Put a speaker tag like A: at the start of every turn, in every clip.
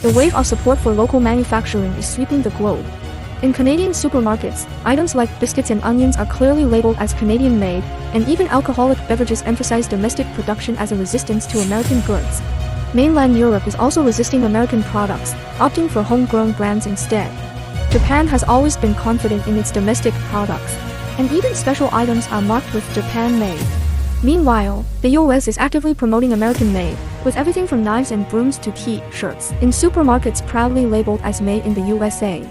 A: The wave of support for local manufacturing is sweeping the globe. In Canadian supermarkets, items like biscuits and onions are clearly labeled as Canadian-made, and even alcoholic beverages emphasize domestic production as a resistance to American goods. Mainland Europe is also resisting American products, opting for homegrown brands instead. Japan has always been confident in its domestic products, and even special items are marked with Japan-made. Meanwhile, the US is actively promoting American-made, with everything from knives and brooms to T-shirts in supermarkets proudly labeled as made in the USA.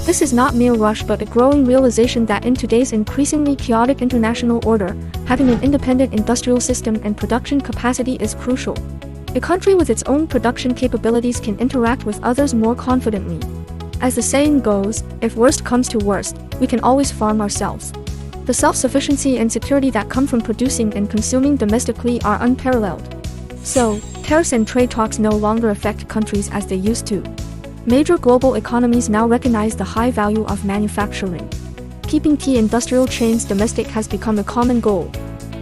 A: This is not mere rush but a growing realization that in today's increasingly chaotic international order, having an independent industrial system and production capacity is crucial. A country with its own production capabilities can interact with others more confidently. As the saying goes, if worst comes to worst, we can always farm ourselves. The self-sufficiency and security that come from producing and consuming domestically are unparalleled. So, tariffs and trade talks no longer affect countries as they used to. Major global economies now recognize the high value of manufacturing. Keeping key industrial chains domestic has become a common goal.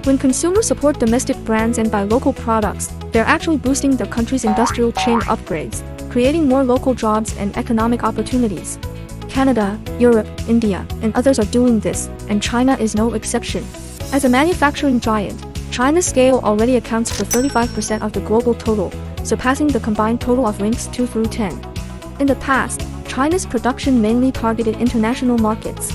A: When consumers support domestic brands and buy local products, they're actually boosting their country's industrial chain upgrades, creating more local jobs and economic opportunities. Canada, Europe, India, and others are doing this, and China is no exception. As a manufacturing giant, China's scale already accounts for 35% of the global total, surpassing the combined total of ranks 2 through 10. In the past, China's production mainly targeted international markets.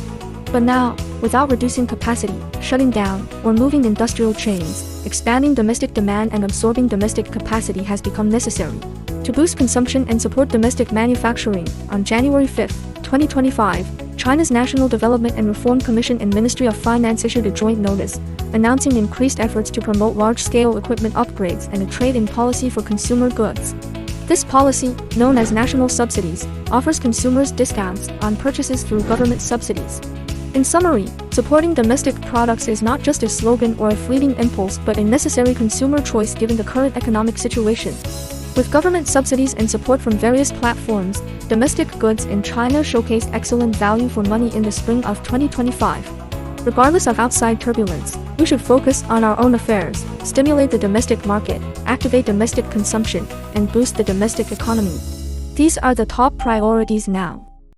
A: But now, without reducing capacity, shutting down, or moving industrial chains, expanding domestic demand and absorbing domestic capacity has become necessary. To boost consumption and support domestic manufacturing, on January 5, 2025, China's National Development and Reform Commission and Ministry of Finance issued a joint notice, announcing increased efforts to promote large-scale equipment upgrades and a trade-in policy for consumer goods. This policy, known as national subsidies, offers consumers discounts on purchases through government subsidies. In summary, supporting domestic products is not just a slogan or a fleeting impulse but a necessary consumer choice given the current economic situation. With government subsidies and support from various platforms, domestic goods in China showcased excellent value for money in the spring of 2025. Regardless of outside turbulence, we should focus on our own affairs, stimulate the domestic market, activate domestic consumption, and boost the domestic economy. These are the top priorities now.